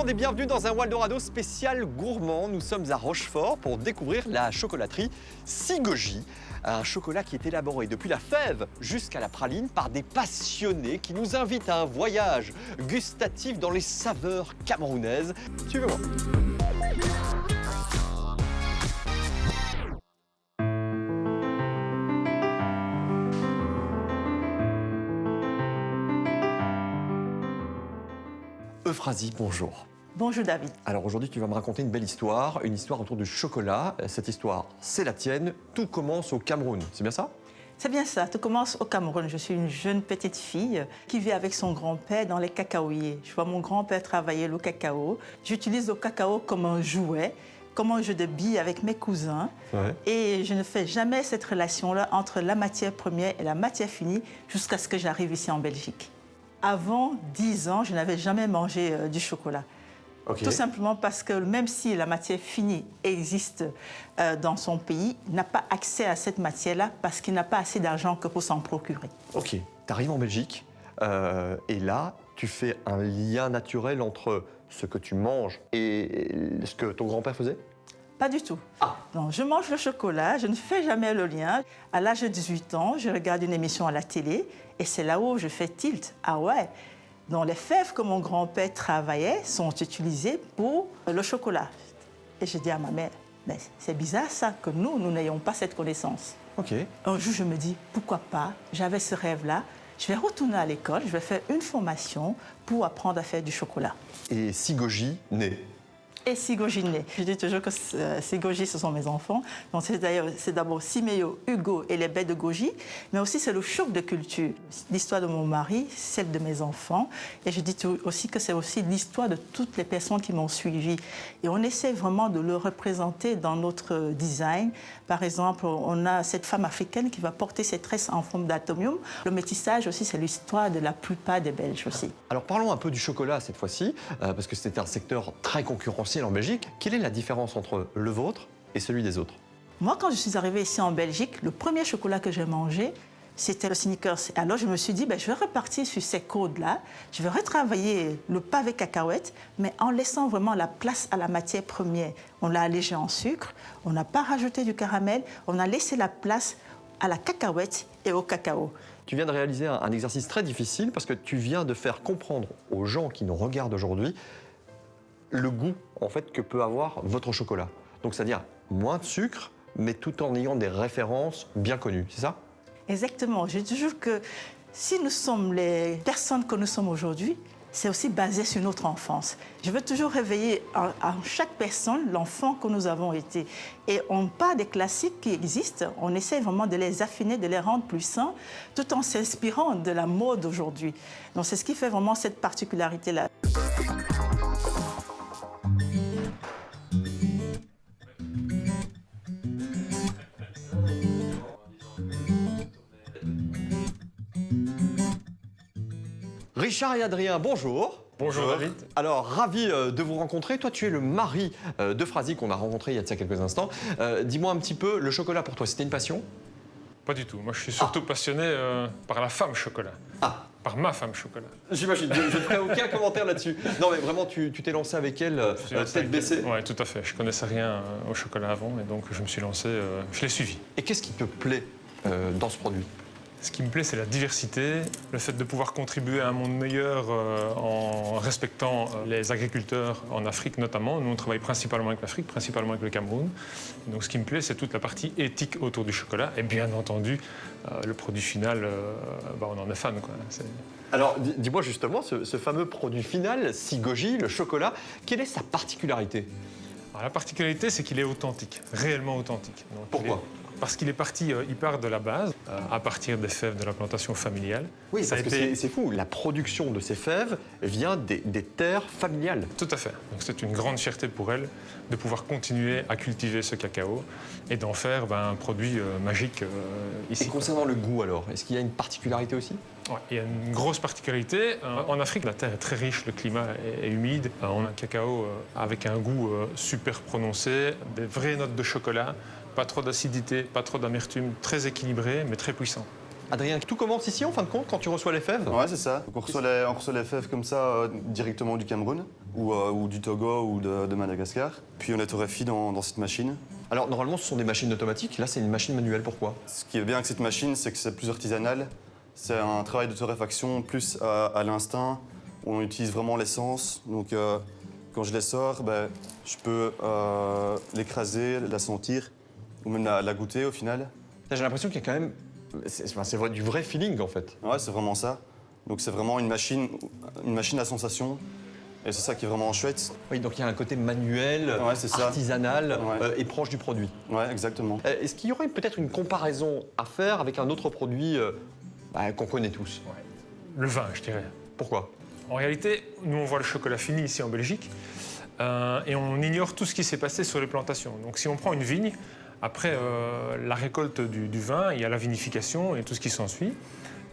monde et bienvenue dans un Waldorado spécial gourmand. Nous sommes à Rochefort pour découvrir la chocolaterie Sigoji. Un chocolat qui est élaboré depuis la fève jusqu'à la praline par des passionnés qui nous invitent à un voyage gustatif dans les saveurs camerounaises. Suivez-moi. Euphrasie, bonjour. Bonjour David. Alors aujourd'hui, tu vas me raconter une belle histoire, une histoire autour du chocolat. Cette histoire, c'est la tienne. Tout commence au Cameroun, c'est bien ça? C'est bien ça, tout commence au Cameroun. Je suis une jeune petite fille qui vit avec son grand-père dans les cacaoyers. Je vois mon grand-père travailler le cacao. J'utilise le cacao comme un jouet, comme un jeu de billes avec mes cousins. Ouais. Et je ne fais jamais cette relation-là entre la matière première et la matière finie jusqu'à ce que j'arrive ici en Belgique. Avant 10 ans, je n'avais jamais mangé du chocolat. Okay. Tout simplement parce que même si la matière finie existe dans son pays, il n'a pas accès à cette matière-là parce qu'il n'a pas assez d'argent que pour s'en procurer. Ok, tu arrives en Belgique et là, tu fais un lien naturel entre ce que tu manges et ce que ton grand-père faisait? Pas du tout. Ah. Donc, je mange le chocolat, je ne fais jamais le lien. À l'âge de 18 ans, je regarde une émission à la télé et c'est là où je fais tilt. Ah ouais, donc les fèves que mon grand-père travaillait sont utilisées pour le chocolat. Et je dis à ma mère, mais c'est bizarre ça, que nous n'ayons pas cette connaissance. Ok. Un jour, je me dis, pourquoi pas, j'avais ce rêve-là, je vais retourner à l'école, je vais faire une formation pour apprendre à faire du chocolat. Et Sigoji naît. Et Sigoji naît. Je dis toujours que Sigoji, ce sont mes enfants. Donc c'est d'abord Siméo, Hugo et les bêtes de Goji, mais aussi c'est le choc de culture. L'histoire de mon mari, celle de mes enfants. Et je dis aussi que c'est aussi l'histoire de toutes les personnes qui m'ont suivi. Et on essaie vraiment de le représenter dans notre design. Par exemple, on a cette femme africaine qui va porter ses tresses en forme d'atomium. Le métissage aussi, c'est l'histoire de la plupart des Belges aussi. Alors parlons un peu du chocolat cette fois-ci, parce que c'est un secteur très concurrentiel en Belgique. Quelle est la différence entre le vôtre et celui des autres? Moi, quand je suis arrivée ici en Belgique, le premier chocolat que j'ai mangé, c'était le Snickers. Alors je me suis dit, je vais repartir sur ces codes-là, je vais retravailler le pavé cacahuète, mais en laissant vraiment la place à la matière première. On l'a allégé en sucre, on n'a pas rajouté du caramel, on a laissé la place à la cacahuète et au cacao. Tu viens de réaliser un exercice très difficile parce que tu viens de faire comprendre aux gens qui nous regardent aujourd'hui le goût en fait que peut avoir votre chocolat. Donc c'est-à-dire moins de sucre, mais tout en ayant des références bien connues, c'est ça? Exactement. Je dis toujours que si nous sommes les personnes que nous sommes aujourd'hui, c'est aussi basé sur notre enfance. Je veux toujours réveiller en chaque personne l'enfant que nous avons été. Et on part des classiques qui existent, on essaie vraiment de les affiner, de les rendre plus sains, tout en s'inspirant de la mode aujourd'hui. Donc c'est ce qui fait vraiment cette particularité-là. Richard et Adrien, bonjour. Bonjour David. Alors, ravi de vous rencontrer. Toi, tu es le mari d'Euphrasie qu'on a rencontré il y a de ça quelques instants. Dis-moi un petit peu, le chocolat pour toi, c'était une passion? Pas du tout. Moi, je suis surtout passionné par la femme chocolat. Ah. Par ma femme chocolat. J'imagine, je ne ferai aucun commentaire là-dessus. Non, mais vraiment, tu t'es lancé avec elle tête baissée. Oui, tout à fait. Je connaissais rien au chocolat avant et donc je me suis lancé, je l'ai suivi. Et qu'est-ce qui te plaît dans ce produit? Ce qui me plaît, c'est la diversité, le fait de pouvoir contribuer à un monde meilleur en respectant les agriculteurs en Afrique notamment. Nous, on travaille principalement avec l'Afrique, principalement avec le Cameroun. Donc, ce qui me plaît, c'est toute la partie éthique autour du chocolat. Et bien entendu, le produit final, on en est fan, quoi. Alors, dis-moi justement, ce fameux produit final, Sigoji, le chocolat, quelle est sa particularité? Alors, la particularité, c'est qu'il est authentique, réellement authentique. Donc, pourquoi? Parce qu'il est parti, il part de la base, à partir des fèves de la plantation familiale. Oui, parce que c'est fou, la production de ces fèves vient des terres familiales. Tout à fait. Donc c'est une grande fierté pour elle de pouvoir continuer à cultiver ce cacao et d'en faire un produit magique ici. Et concernant le goût alors, est-ce qu'il y a une particularité aussi? Ouais, il y a une grosse particularité. En Afrique, la terre est très riche, le climat est humide. On a un cacao avec un goût super prononcé, des vraies notes de chocolat. Pas trop d'acidité, pas trop d'amertume, très équilibré, mais très puissant. Adrien, tout commence ici en fin de compte quand tu reçois les fèves? Ouais, c'est ça. Donc on reçoit les fèves comme ça directement du Cameroun. ou du Togo ou de Madagascar. Puis on les torréfie dans cette machine. Alors normalement ce sont des machines automatiques, là c'est une machine manuelle, pourquoi? Ce qui est bien avec cette machine, c'est que c'est plus artisanal. C'est un travail de torréfaction plus à l'instinct, où on utilise vraiment l'essence. Donc quand je les sors, je peux l'écraser, la sentir, ou même la goûter au final. J'ai l'impression qu'il y a quand même... C'est du vrai feeling en fait. Ouais, c'est vraiment ça. Donc c'est vraiment une machine à sensation. Et c'est ça qui est vraiment chouette. Oui, donc il y a un côté manuel, Ouais, c'est ça. artisanal Ouais. et proche du produit. Ouais, exactement. Est-ce qu'il y aurait peut-être une comparaison à faire avec un autre produit qu'on connaît tous? Le vin, je dirais. Pourquoi? En réalité, nous, on voit le chocolat fini ici en Belgique et on ignore tout ce qui s'est passé sur les plantations. Donc si on prend une vigne, après la récolte du vin, il y a la vinification et tout ce qui s'ensuit.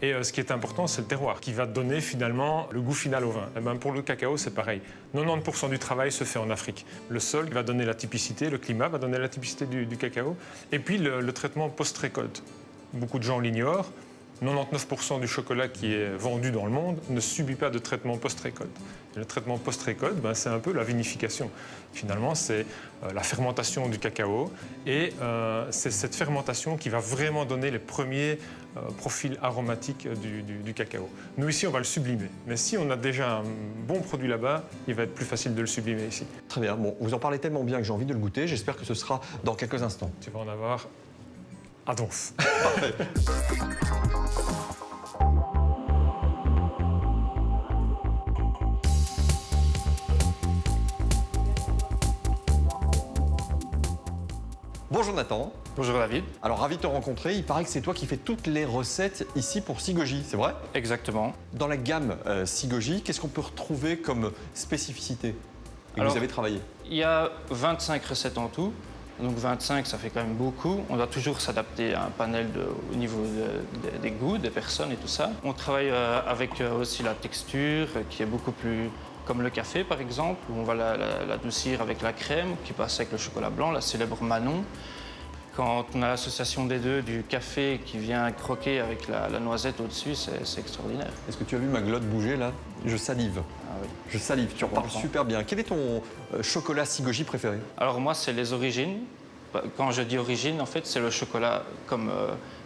Et ce qui est important, c'est le terroir, qui va donner finalement le goût final au vin. Et ben, pour le cacao, c'est pareil. 90% du travail se fait en Afrique. Le sol va donner la typicité, le climat va donner la typicité du cacao. Et puis le traitement post-récolte. Beaucoup de gens l'ignorent. 99% du chocolat qui est vendu dans le monde ne subit pas de traitement post-récolte. Et le traitement post-récolte, c'est un peu la vinification. Finalement, c'est la fermentation du cacao et c'est cette fermentation qui va vraiment donner les premiers profils aromatiques du cacao. Nous, ici, on va le sublimer. Mais si on a déjà un bon produit là-bas, il va être plus facile de le sublimer ici. Très bien, bon, vous en parlez tellement bien que j'ai envie de le goûter. J'espère que ce sera dans quelques instants. Tu vas en avoir à donf. Parfait. Bonjour Nathan. Bonjour David. Alors ravi de te rencontrer, il paraît que c'est toi qui fais toutes les recettes ici pour Sigoji, c'est vrai? Exactement. Dans la gamme Sigoji, qu'est-ce qu'on peut retrouver comme spécificité que Alors, vous avez travaillé? Il y a 25 recettes en tout. Donc 25, ça fait quand même beaucoup. On doit toujours s'adapter à un panel au niveau des goûts, des personnes et tout ça. On travaille avec aussi la texture qui est beaucoup plus comme le café par exemple, où on va l'adoucir avec la crème qui passe avec le chocolat blanc, la célèbre Manon. Quand on a l'association des deux, du café qui vient croquer avec la noisette au-dessus, c'est extraordinaire. Est-ce que tu as vu ma glotte bouger là? Je salive. Ah oui. Je salive, tu en parles comprends. super bien. Quel est ton chocolat Sigoji préféré? Alors moi, c'est les origines. Quand je dis origine, en fait, c'est le chocolat comme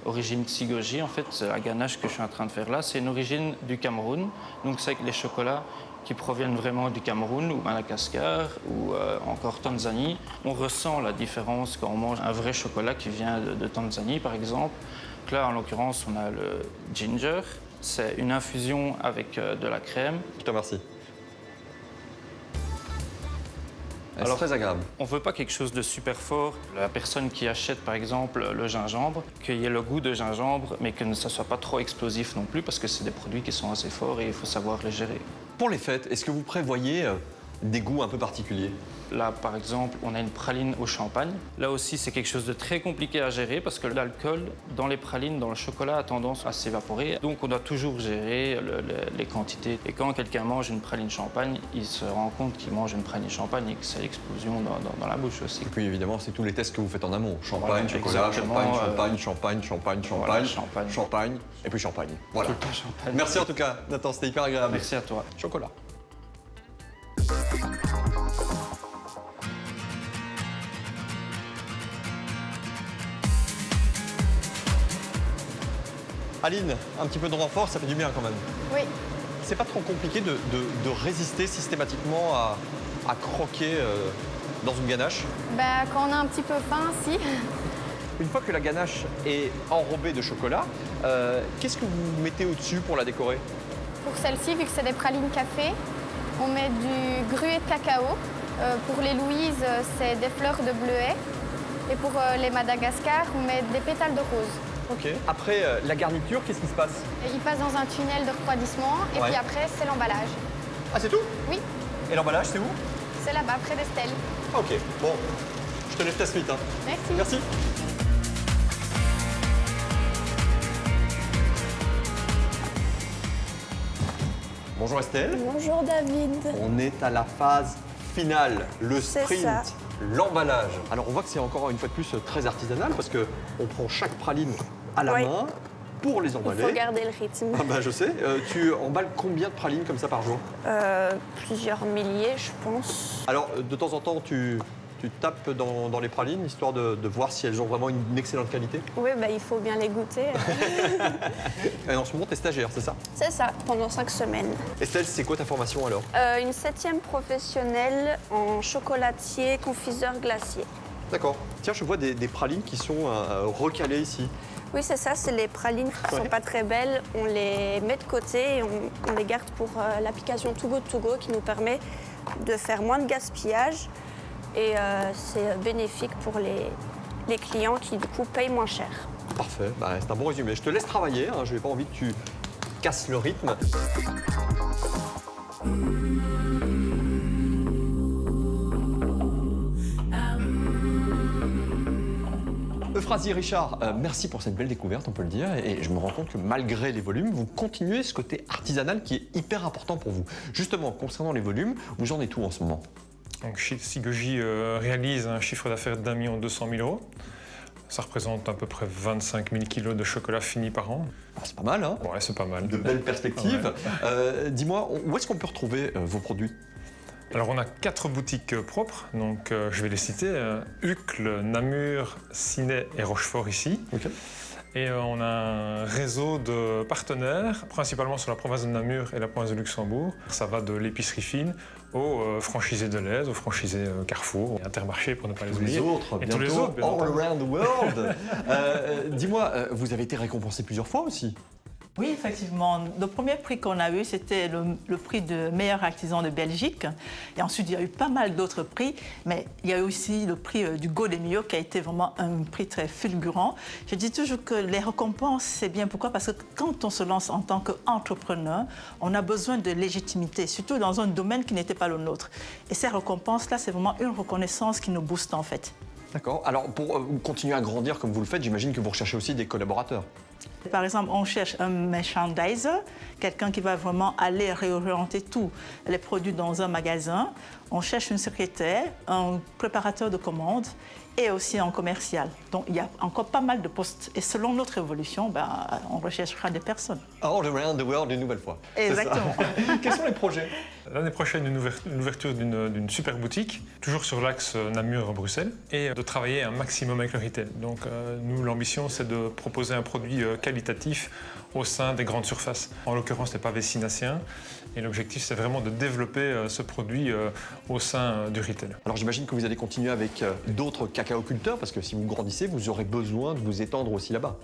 origine Sigoji. En fait, c'est la ganache que je suis en train de faire là. C'est une origine du Cameroun. Donc c'est les chocolats qui proviennent vraiment du Cameroun ou Madagascar ou encore Tanzanie. On ressent la différence quand on mange un vrai chocolat qui vient de Tanzanie, par exemple. Donc là, en l'occurrence, on a le ginger. C'est une infusion avec de la crème. Je te remercie. C'est Alors, très agréable. On ne veut pas quelque chose de super fort. La personne qui achète, par exemple, le gingembre, qu'il y ait le goût de gingembre, mais que ça ne soit pas trop explosif non plus, parce que c'est des produits qui sont assez forts et il faut savoir les gérer. Pour les fêtes, est-ce que vous prévoyez des goûts un peu particuliers? Là, par exemple, on a une praline au champagne. Là aussi, c'est quelque chose de très compliqué à gérer parce que l'alcool dans les pralines, dans le chocolat, a tendance à s'évaporer. Donc, on doit toujours gérer les quantités. Et quand quelqu'un mange une praline champagne, il se rend compte qu'il mange une praline champagne et que c'est l'explosion dans la bouche aussi. Et puis évidemment, c'est tous les tests que vous faites en amont. Champagne, Voilà, chocolat, exactement, champagne, champagne. champagne, et puis champagne. Voilà. Tout le temps champagne. Merci en tout cas, Nathan, c'était hyper agréable. Merci à toi. Chocolat. Aline, un petit peu de renfort, ça fait du bien quand même. Oui, C'est pas trop compliqué de résister systématiquement à croquer dans une ganache. bah, quand on a un petit peu faim, si. Une fois que la ganache est enrobée de chocolat, qu'est-ce que vous mettez au-dessus pour la décorer? Pour celle-ci, vu que c'est des pralines café, on met du gruet de cacao. Pour les Louise, c'est des fleurs de bleuet. Et pour les Madagascar, on met des pétales de rose. Ok. Après la garniture, qu'est-ce qui se passe? Et il passe dans un tunnel de refroidissement. Et Ouais. puis après, c'est l'emballage. Ah, c'est tout? Oui, Et l'emballage, c'est où? c'est là-bas, près d'Estelle. Ah, ok. Bon, je te laisse ta suite. Hein. Merci. Merci. Bonjour Estelle. Bonjour David. On est à la phase finale, le C'est sprint, ça. l'emballage. Alors on voit que c'est encore une fois de plus très artisanal parce qu'on prend chaque praline à la Oui. main pour les Il emballer. faut garder le rythme. Ah bah, je sais. Tu emballes combien de pralines comme ça par jour? Plusieurs milliers, je pense. Alors, de temps en temps, tu tapes dans les pralines, histoire de voir si elles ont vraiment une excellente qualité. Oui, bah, il faut bien les goûter. Et en ce moment, tu es stagiaire, c'est ça? C'est ça, pendant 5 semaines. Estelle, c'est quoi ta formation alors? Une 7e professionnelle en chocolatier, confiseur, glacier. D'accord. Tiens, je vois des pralines qui sont recalées ici. Oui, c'est ça, c'est les pralines qui ne sont pas très belles. On les met de côté et on les garde pour l'application Too Good To Go qui nous permet de faire moins de gaspillage. Et c'est bénéfique pour les clients qui, du coup, payent moins cher. Parfait, bah, c'est un bon résumé. Je te laisse travailler, hein. Je n'ai pas envie que tu casses le rythme. Euphrasie, Richard, merci pour cette belle découverte, on peut le dire. Et je me rends compte que malgré les volumes, vous continuez ce côté artisanal qui est hyper important pour vous. Justement, concernant les volumes, vous en êtes où en ce moment? Donc, Sigogie réalise un chiffre d'affaires d'1 200 000 €. Ça représente à peu près 25 000 kilos de chocolat fini par an. Ah, c'est pas mal, hein? Ouais, c'est pas mal. De belles perspectives. Ouais. Dis-moi, où est-ce qu'on peut retrouver vos produits? Alors, on a 4 boutiques propres, donc je vais les citer. Uccle, Namur, Ciney et Rochefort ici. Ok. Et on a un réseau de partenaires, principalement sur la province de Namur et la province de Luxembourg. Ça va de l'épicerie fine aux franchisés Delhaize, aux franchisés Carrefour, et Intermarché pour ne pas les Tous oublier. les autres, Et bientôt, tous les autres, bien all entendu. around the world. Dis-moi, vous avez été récompensé plusieurs fois aussi? Oui, effectivement. Le premier prix qu'on a eu, c'était le prix de meilleur artisan de Belgique. Et ensuite, il y a eu pas mal d'autres prix. Mais il y a eu aussi le prix du Golden Mio qui a été vraiment un prix très fulgurant. Je dis toujours que les récompenses, c'est bien. Pourquoi? Parce que quand on se lance en tant qu'entrepreneur, on a besoin de légitimité, surtout dans un domaine qui n'était pas le nôtre. Et ces récompenses-là, c'est vraiment une reconnaissance qui nous booste en fait. D'accord. Alors, pour continuer à grandir comme vous le faites, j'imagine que vous recherchez aussi des collaborateurs. Par exemple, on cherche un merchandiser, quelqu'un qui va vraiment aller réorienter tous les produits dans un magasin. On cherche une secrétaire, un préparateur de commandes et aussi un commercial. Donc, il y a encore pas mal de postes. Et selon notre évolution, on recherchera des personnes. All around the world une nouvelle fois. C'est ça. Exactement. Quels sont les projets? L'année prochaine, une ouverture d'une super boutique, toujours sur l'axe Namur-Bruxelles, et de travailler un maximum avec le retail. Donc nous, l'ambition, c'est de proposer un produit qualitatif au sein des grandes surfaces. En l'occurrence, les pavés sinaciens. Et l'objectif, c'est vraiment de développer ce produit au sein du retail. Alors j'imagine que vous allez continuer avec d'autres cacaoculteurs, parce que si vous grandissez, vous aurez besoin de vous étendre aussi là-bas.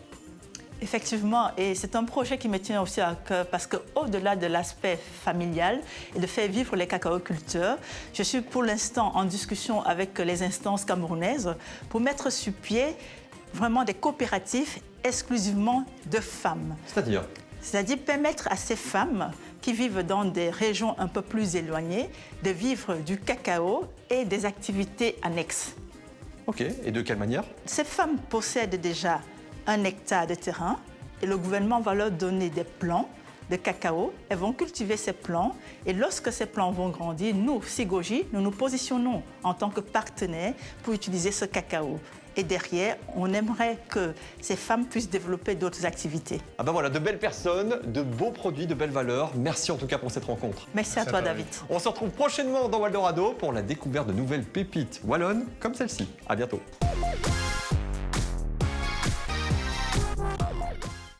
Effectivement, et c'est un projet qui me tient aussi à cœur parce qu'au-delà de l'aspect familial et de faire vivre les cacaoculteurs, je suis pour l'instant en discussion avec les instances camerounaises pour mettre sur pied vraiment des coopératives exclusivement de femmes. C'est-à-dire permettre à ces femmes qui vivent dans des régions un peu plus éloignées de vivre du cacao et des activités annexes. Ok, et de quelle manière? Ces femmes possèdent déjà 1 hectare de terrain et le gouvernement va leur donner des plants de cacao. Elles vont cultiver ces plants et lorsque ces plants vont grandir, nous, Sigogie, nous nous positionnons en tant que partenaires pour utiliser ce cacao. Et derrière, on aimerait que ces femmes puissent développer d'autres activités. Ah ben voilà, de belles personnes, de beaux produits, de belles valeurs. Merci en tout cas pour cette rencontre. Merci à toi, David. On se retrouve prochainement dans Waldorado pour la découverte de nouvelles pépites wallonnes comme celle-ci. À bientôt.